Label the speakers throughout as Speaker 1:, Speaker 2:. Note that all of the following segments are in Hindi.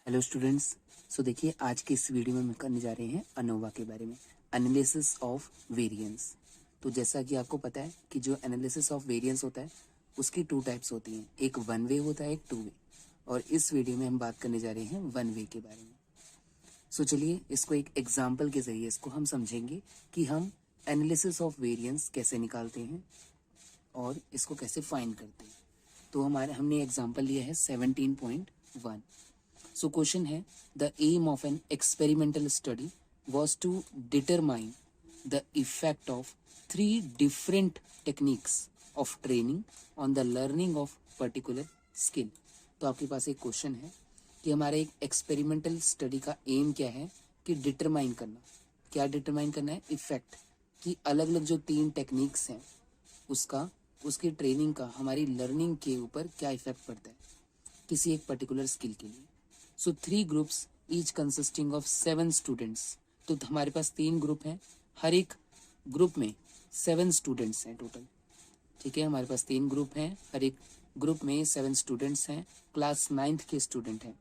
Speaker 1: Hello students. सो देखिए, आज के इस वीडियो में हम करने जा रहे हैं अनोवा के बारे में, एनालिसिस ऑफ वेरिएंस। तो जैसा कि आपको पता है कि जो एनालिसिस ऑफ वेरिएंस होता है उसकी टू टाइप्स होती हैं, एक वन वे होता है, एक टू वे। और इस वीडियो में हम बात करने जा रहे हैं वन वे के बारे में। सो चलिए इसको एक एग्जाम्पल के ज़रिए इसको हम समझेंगे कि हम एनालिसिस ऑफ वेरिएंस कैसे निकालते हैं और इसको कैसे फाइंड करते हैं। तो हमने एग्जाम्पल लिया है 17.1। सो क्वेश्चन है, the aim of an experimental study was to determine the effect of 3 different techniques of training on the learning of particular skill. तो आपके पास एक क्वेश्चन है कि हमारे एक एक्सपेरिमेंटल स्टडी का एम क्या है कि डिटरमाइन करना, क्या डिटरमाइन करना है, इफेक्ट कि अलग अलग जो 3 टेक्निक्स हैं उसकी ट्रेनिंग का हमारी लर्निंग के ऊपर क्या इफेक्ट पड़ता है किसी एक पर्टिकुलर स्किल के लिए। सो 3 groups each consisting of 7 students. तो हमारे पास 3 ग्रुप हैं, हर एक ग्रुप में 7 स्टूडेंट्स हैं टोटल। ठीक है, हमारे पास 3 ग्रुप हैं, हर एक ग्रुप में 7 स्टूडेंट्स हैं, क्लास 9th के स्टूडेंट हैं,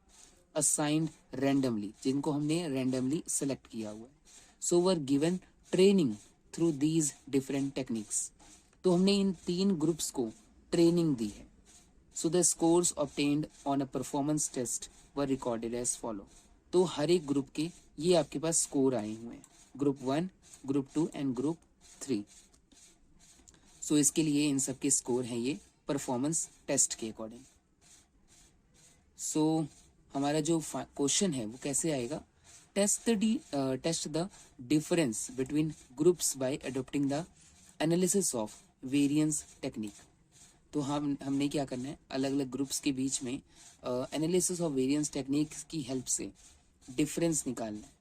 Speaker 1: असाइंड रैंडमली, जिनको हमने रैंडमली सेलेक्ट किया हुआ है। So were given training through these different techniques. तो हमने इन 3 ग्रुप्स को ट्रेनिंग दी है। So the scores obtained on a performance test were recorded as follow. तो हर एक ग्रुप के ये आपके पास स्कोर आए हुए हैं, group 1, group 2 and group 3। So इसके लिए इन सब के स्कोर हैं ये परफॉर्मेंस टेस्ट के अकॉर्डिंग। सो हमारा जो क्वेश्चन है वो कैसे आएगा, test the difference between groups by adopting the analysis of variance technique. तो हमने क्या करना है, अलग अलग ग्रुप्स के बीच में एनालिसिस ऑफ वेरिएंस टेक्निक की हेल्प से डिफरेंस निकालना है,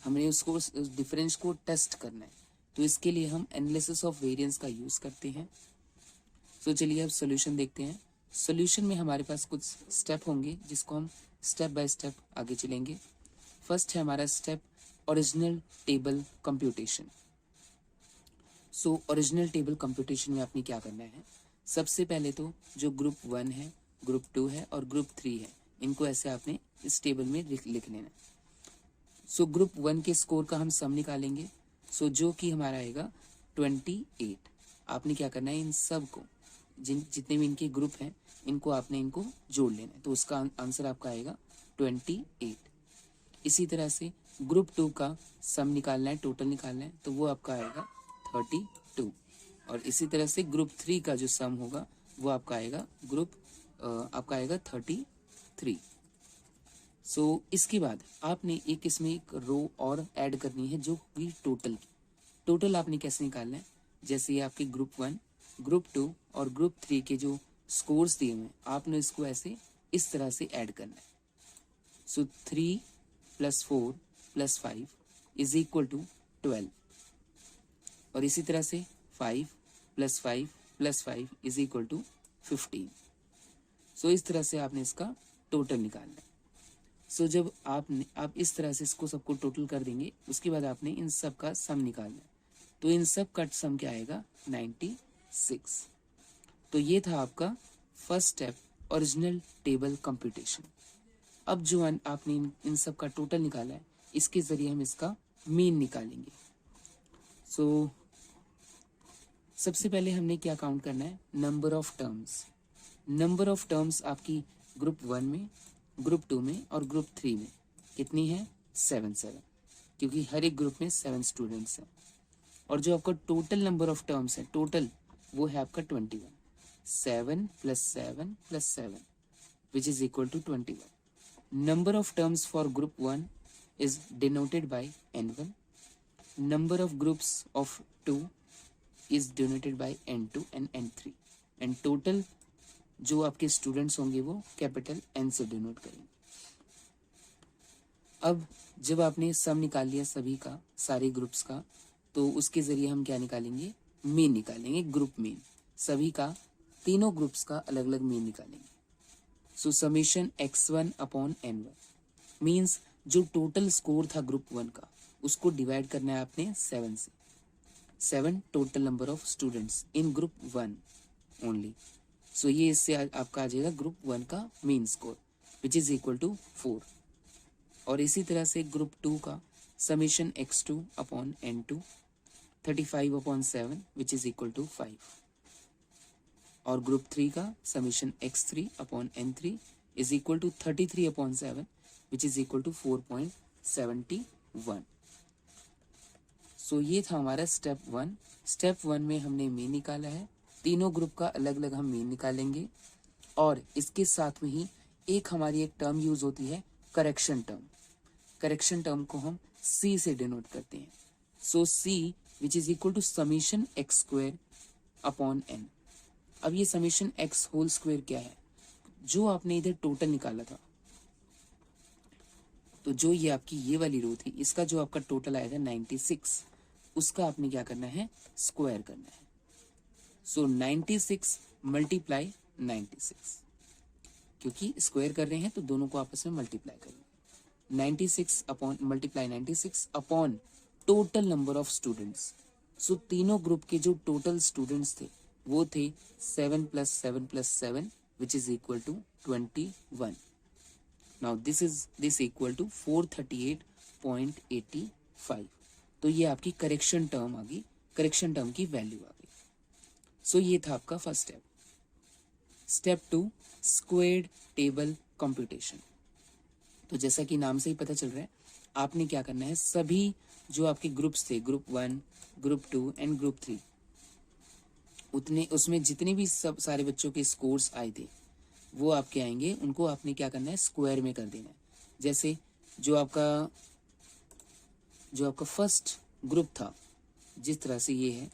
Speaker 1: हमने उसको उस डिफरेंस को टेस्ट करना है। तो इसके लिए हम एनालिसिस ऑफ वेरिएंस का यूज़ करते हैं। तो चलिए अब सॉल्यूशन देखते हैं। सॉल्यूशन में हमारे पास कुछ स्टेप होंगे जिसको हम स्टेप बाय स्टेप आगे चलेंगे। फर्स्ट है हमारा step original table computation. So original table computation में आपने क्या करना है, सबसे पहले तो जो ग्रुप 1 है, ग्रुप 2 है और ग्रुप 3 है, इनको ऐसे आपने इस टेबल में लिख लेना है। सो ग्रुप 1 के स्कोर का हम सम निकालेंगे। सो जो कि हमारा आएगा 28। आपने क्या करना है, इन सब को जितने भी इनके ग्रुप हैं इनको जोड़ लेना है। तो उसका आंसर आपका आएगा 28। इसी तरह से ग्रुप 2 का सम निकालना है, टोटल निकालना है, तो वो आपका आएगा 32। और इसी तरह से ग्रुप 3 का जो सम होगा वो आपका आएगा आपका आएगा 33। सो इसके बाद आपने इसमें एक रो और ऐड करनी है जो कि टोटल आपने कैसे निकालना है, जैसे ये आपके ग्रुप 1, ग्रुप 2 और ग्रुप 3 के जो स्कोर्स दिए हुए हैं आपने इसको ऐसे इस तरह से ऐड करना है। सो 3 + 4 + 5 = 12। और इसी तरह से 5 + 5 + 5 = 15। सो इस तरह से आपने इसका टोटल निकालना है। सो जब आप इस तरह से इसको सबको टोटल कर देंगे, उसके बाद आपने इन सब का सम निकालना है। तो इन सब का सम क्या आएगा, 96। तो ये था आपका first step, original table computation. अब जो आपने इन सब का टोटल निकाला है, इसके जरिए हम इसका मीन निकालेंगे। सो सबसे पहले हमने क्या काउंट करना है, number of terms. Number of terms आपकी ग्रुप 1 में, ग्रुप 2 में और ग्रुप 3 में कितनी है, 7, क्योंकि हर एक ग्रुप में 7 स्टूडेंट्स हैं। और जो आपका टोटल नंबर ऑफ टर्म्स है टोटल, वो है आपका 21। 7 + 7 + 7 which is equal to 21. Number of terms for group 1 is denoted by N1. Number of groups of 2 is denoted by N2 and N3. And total जो आपके स्टूडेंट्स होंगे वो कैपिटल N से डिनोट करेंगे। अब जब आपने सम निकाल लिया सभी का, सारे ग्रुप्स का, तो उसके ज़रिए हम क्या निकालेंगे, मीन निकालेंगे, ग्रुप मीन। सभी का, तीनों ग्रुप्स का अलग अलग मीन निकालेंगे। सो समेशन x1/n1 मीन्स जो टोटल स्कोर था ग्रुप 1 का उसको डिवाइड करना है आपने 7 से। 7 total number of students in group 1 only. So ये इससे आपका आ जाएगा ग्रुप 1 का mean score which is equal to 4। और इसी तरह से ग्रुप 2 का summation x2 upon n2 35/7 which is equal to 5, और ग्रुप 3 का summation x3 upon n3 is equal to 33/7 which is equal to 4.71। So ये था हमारा स्टेप 1। स्टेप 1 में हमने मीन निकाला है, तीनों ग्रुप का अलग अलग हम मीन निकालेंगे, और इसके साथ में ही एक हमारी एक टर्म यूज होती है करेक्शन टर्म। करेक्शन टर्म को हम c से डिनोट करते हैं। So c which is equal to summation x square upon n। अब ये समीशन x होल स्क्वायर क्या है, जो आपने इधर टोटल निकाला था, तो जो ये आपकी ये वाली रो थी, इसका जो आपका टोटल आया था 96, उसका आपने क्या करना है, स्क्वायर करना है। सो 96 मल्टीप्लाई 96, क्योंकि स्क्वायर कर रहे हैं तो दोनों को आपस में मल्टीप्लाई करेंगे। 96 upon multiply 96 upon total number of students. So तीनों ग्रुप के जो टोटल स्टूडेंट्स थे वो थे 7 + 7 + 7 which is equal to 21। Now this equal to 438.85। तो ये आपकी करेक्शन टर्म आ गई, करेक्शन टर्म की वैल्यू आ गई। सो ये था आपका first step. Step 2 squared table computation. तो जैसा कि नाम से ही पता चल रहा है, आपने क्या करना है, सभी जो आपके ग्रुप्स थे, ग्रुप 1, ग्रुप 2 एंड ग्रुप 3, उसमें जितने भी सब सारे बच्चों के स्कोर्स आए थे वो आपके आएंगे, उनको आपने क्या करना है, स्क्वायर में कर देना है। जैसे जो आपका फर्स्ट ग्रुप था, जिस तरह से ये है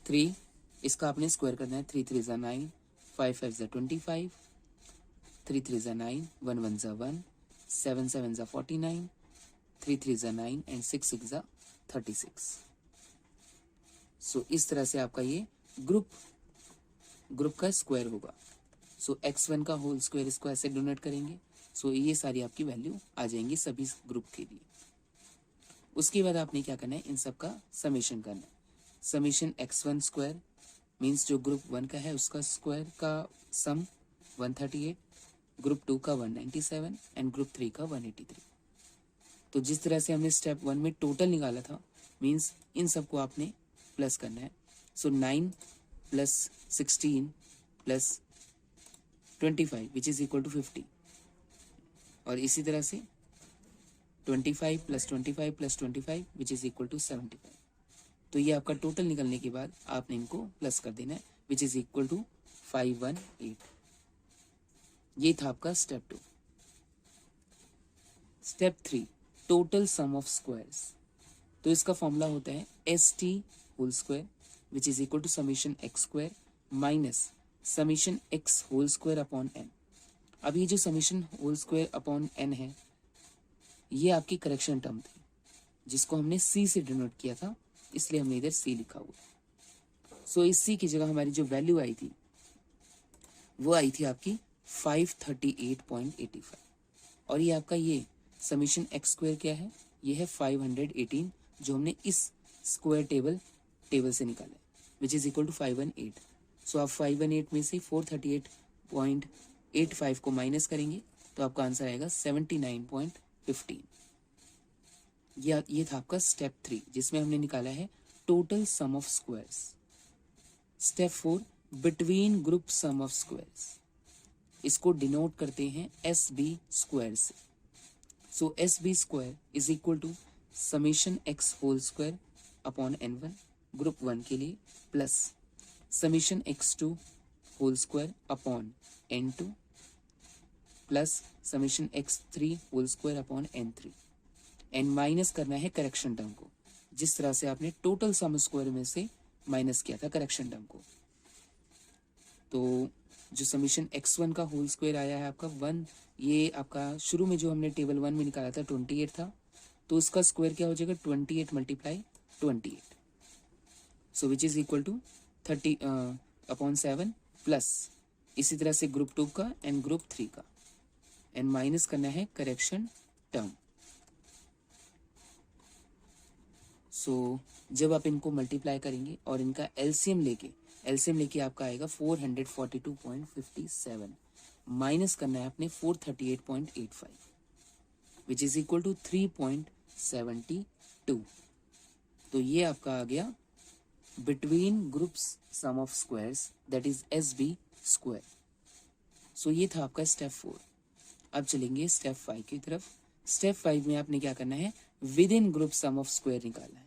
Speaker 1: 3, इसका आपने स्क्वायर करना है। 3 × 3 = 9, 5 × 5 = 25, 3 × 3 = 9, 1 × 1 = 1, 7 × 7 = 49, 3 × 3 = 9 एंड 6 × 6 = 36। सो इस तरह से आपका ये ग्रुप का स्क्वायर होगा। सो x1 का होल स्क्वायर इसको ऐसे डोनेट करेंगे। सो ये सारी आपकी वैल्यू आ जाएंगी सभी ग्रुप के लिए। उसके बाद आपने क्या करना है, इन सब का समेशन करना है। समेशन x1 स्क्वायर मीन्स जो ग्रुप 1 का है उसका स्क्वायर का सम 138, ग्रुप 2 का 197 एंड ग्रुप 3 का 183। तो जिस तरह से हमने स्टेप 1 में टोटल निकाला था, मीन्स इन सबको आपने प्लस करना है। सो 9 + 16 + 25 विच इज इक्वल टू 50, और इसी तरह से 25 + 25 + 25 विच इज इक्वल टू 75। तो ये आपका टोटल निकलने के बाद आपने इनको प्लस कर देना है विच इज इक्वल टू 518। ये था आपका step 2। Step 3 total sum of squares. तो इसका फॉर्मूला होता है st whole square which is equal to summation x square minus summation x whole square upon n। अब ये जो summation whole square upon n है, ये आपकी करेक्शन टर्म थी जिसको हमने c से डिनोट किया था, इसलिए हमने इधर c लिखा हुआ। सो इस c की जगह हमारी जो वैल्यू आई थी वो आई थी आपकी 538.85, और ये आपका ये समीशन x स्क्वायर क्या है, ये है 518 जो हमने इस स्क्वायर टेबल से निकाला विच इज इक्वल टू 518। सो आप 518 में से 438.85 को माइनस करेंगे तो आपका आंसर आएगा 79.15। ये था आपका स्टेप 3 जिसमें हमने निकाला है total sum of squares. Step 4 between group sum of squares. इसको डिनोट करते हैं SB स्क्वायर से। So SB square is equal to summation x whole square upon n1 group 1 के लिए plus summation x2 whole square upon n2 plus summation x3 whole square upon n3 and minus करना है करेक्शन टर्म को, जिस तरह से आपने टोटल सम स्क्वायर में से माइनस किया था करेक्शन टर्म को। तो जो समीशन x1 का होल स्क्वायर आया है आपका 1, ये आपका शुरू में जो हमने टेबल 1 में निकाला था 28 था, तो उसका स्क्वायर क्या हो जाएगा 28 × 28, so which is equal to 30/7 plus इसी तरह से ग्रुप 2 का एंड ग्रुप 3 का एंड माइनस करना है करेक्शन टर्म। सो जब आप इनको मल्टीप्लाई करेंगे और इनका एलसीएम लेके आपका आएगा 442.57 माइनस करना है आपने 438.85। Which is equal to 3.72। तो ये आपका आ गया between groups sum of squares, that is SB square. So ये था आपका स्टेप 4। अब चलेंगे स्टेप 5 की तरफ। स्टेप 5 में आपने क्या करना है, within group sum of square निकालना है।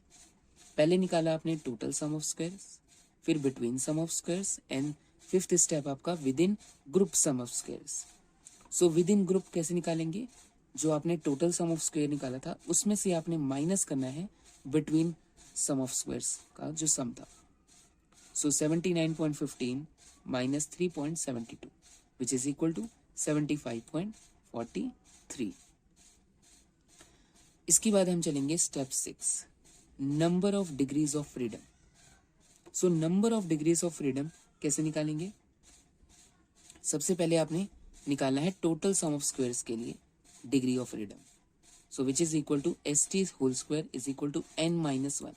Speaker 1: पहले निकाला आपने टोटल सम ऑफ स्क्वायर्स, फिर between sum of squares, and fifth step आपका within group sum of squares. So within group कैसे निकालेंगे, जो आपने टोटल सम ऑफ स्क्वायर निकाला था उसमें से आपने माइनस करना है बिटवीन सम ऑफ स्क्वायर्स का जो सम था। So 79.15 minus 3.72 which is equal to 75.43। इसके बाद हम चलेंगे step 6, number of degrees of freedom. So number of degrees of freedom कैसे निकालेंगे, सबसे पहले आपने निकालना है टोटल सम ऑफ स्क्वायर्स के लिए degree of freedom. So which is equal to ST whole square is equal to n-1।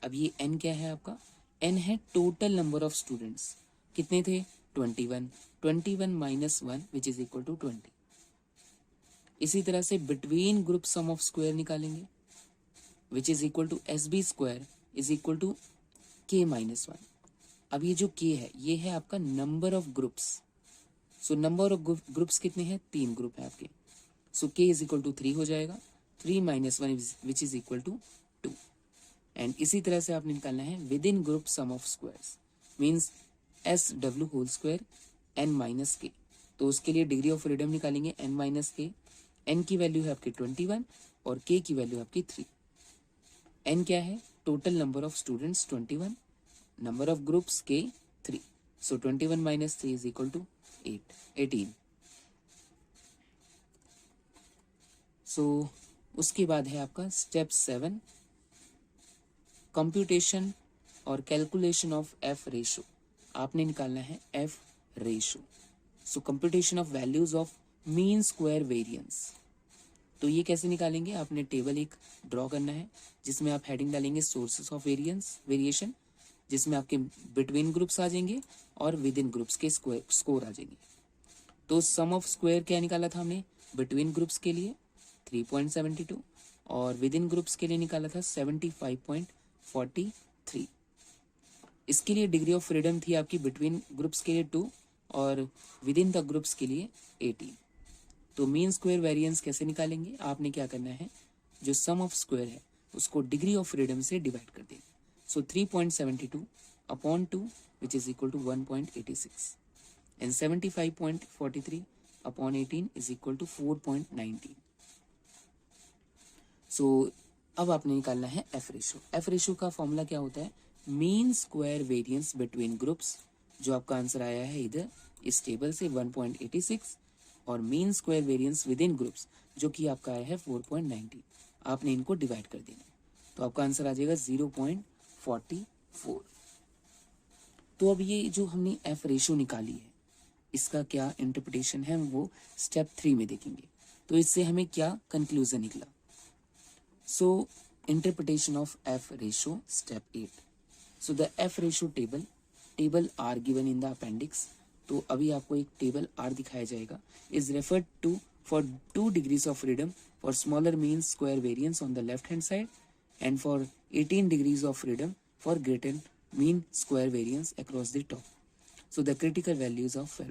Speaker 1: अब ये n क्या है आपका, n है टोटल नंबर ऑफ स्टूडेंट्स, कितने थे 21, 21 minus 1 which is equal to 20। इसी तरह से between group sum of square निकालेंगे, which is equal to SB square is equal to K-1। अब ये जो K है ये है आपका number of groups. So number of groups कितने हैं, 3 ग्रुप है आपके। So K is equal to 3 हो जाएगा, 3 minus 1 which is equal to 2। And इसी तरह से आपने निकालना है within group sum of squares, means SW whole square n-K। तो उसके लिए डिग्री ऑफ फ्रीडम निकालेंगे n-K। n की वैल्यू है आपकी 21 और K की वैल्यू है आपकी 3। n क्या है, total number of students 21, number of groups K 3। So 21 minus 3 is equal to 18। So उसके बाद है आपका स्टेप 7, कंप्यूटेशन और कैलकुलेशन ऑफ F रेशो। आपने निकालना है F ratio. So computation of values of mean square variance. तो ये कैसे निकालेंगे, आपने टेबल एक ड्रॉ करना है जिसमें आप हेडिंग डालेंगे सोर्सेस ऑफ वेरिएशन, जिसमें आपके बिटवीन ग्रुप्स आ जाएंगे और विद इन ग्रुप्स के स्कोर आ जाएंगे। तो सम ऑफ स्क्वायर क्या निकाला था हमने, बिटवीन ग्रुप्स के लिए 3.72 और विद इन ग्रुप्स के लिए निकाला था 75.43। इसके लिए डिग्री ऑफ फ्रीडम थी आपकी बिटवीन ग्रुप्स के लिए 2 और विद इन द ग्रुप्स के लिए 18। तो मीन स्क्वायर वेरिएंस कैसे निकालेंगे, आपने क्या करना है, जो सम ऑफ स्क्वायर है उसको डिग्री ऑफ फ्रीडम से डिवाइड कर देंगे। So 3.72 upon 2 which is equal to 1.86 and 75.43 upon 18 is equal to 4.19। So अब आपने निकालना है F रेशो। F रेशो का फॉर्मूला क्या होता है, mean square variance between groups, जो आपका आंसर आया है इधर इस टेबल से 1.86, और mean square variance with in groups जो कि आपका आया है 4.90। आपने इनको डिवाइड कर देना, तो आपका आंसर आ जाएगा 0.44। तो अब ये जो हमने F रेशो निकाली है इसका क्या इंटरप्रिटेशन है हम वो स्टेप 3 में देखेंगे। तो इससे हमें क्या कंक्लूजन निकला। So interpretation of F ratio step 8। So the F ratio table are given in the appendix. तो अभी आपको एक टेबल आर दिखाया जाएगा, is referred to for 2 degrees of freedom for smaller mean square variance on the left hand side and for 18 degrees of freedom for greater mean square variance across the top. So the critical values of F।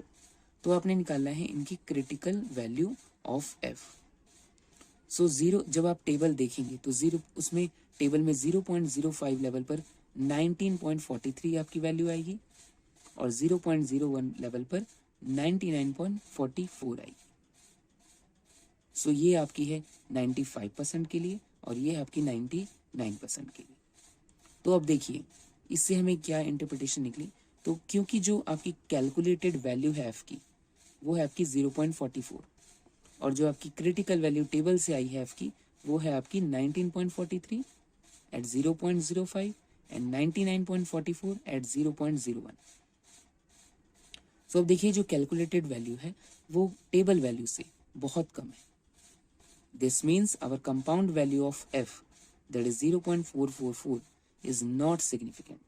Speaker 1: तो आपने निकालना है इनकी क्रिटिकल वैल्यू ऑफ F। सो 0, जब आप टेबल देखेंगे तो 0 उसमें टेबल में 0.05 लेवल पर 19.43 आपकी वैल्यू आएगी और 0.01 लेवल पर 99.44 आएगी। सो ये आपकी है 95% के लिए और ये आपकी 99% के लिए। तो अब देखिए इससे हमें क्या इंटरप्रिटेशन निकली। तो क्योंकि जो आपकी कैलकुलेटेड वैल्यू है F की वो है आपकी 0.44 और जो आपकी क्रिटिकल वैल्यू टेबल से आई है F की वो है आपकी 19.43 एट 0.05 एंड 99.44 एट 0.01। सो अब देखिए जो कैलकुलेटेड वैल्यू है वो टेबल वैल्यू से बहुत कम है। This means our compound value of F that is 0.444 is not significant.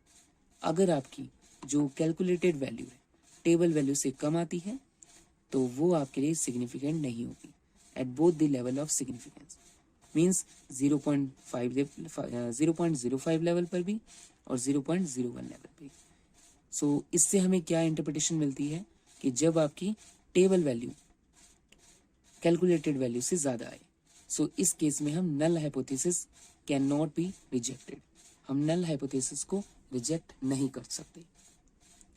Speaker 1: अगर आपकी जो कैलकुलेटेड वैल्यू है टेबल वैल्यू से कम आती है तो वो आपके लिए सिग्निफिकेंट नहीं होगी। at both the level of significance. Means 0.05 level पर भी और 0.01 लेवल पर। सो इससे हमें क्या इंटरप्रिटेशन मिलती है कि जब आपकी टेबल वैल्यू कैलकुलेटेड वैल्यू से ज़्यादा आए, सो इस केस में हम null hypothesis can not be rejected, हम नल हाइपोथेसिस को रिजेक्ट नहीं कर सकते।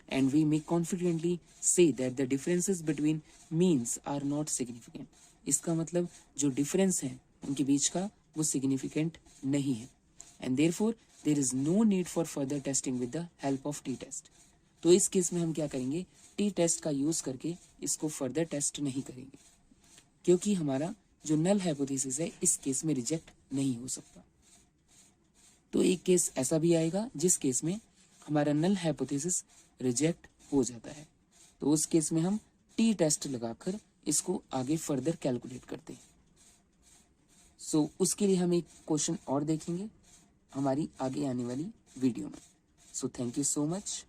Speaker 1: And we may confidently say that the differences between means are not significant. इसका मतलब जो डिफरेंस है उनके बीच का वो सिग्निफिकेंट नहीं है। And therefore there is no need for further testing with the help of T test. तो इस केस में हम क्या करेंगे, टी टेस्ट का यूज करके इसको फर्दर टेस्ट नहीं करेंगे, क्योंकि हमारा जो नल हाइपोथेसिस है इस केस में रिजेक्ट नहीं हो सकता। तो एक केस ऐसा भी आएगा जिस केस में हमारा नल हाइपोथेसिस रिजेक्ट हो जाता है, तो उस केस में हम टी टेस्ट लगाकर इसको आगे फर्दर कैलकुलेट करते हैं। सो उसके लिए हम एक क्वेश्चन और देखेंगे हमारी आगे आने वाली वीडियो में। So thank you so much.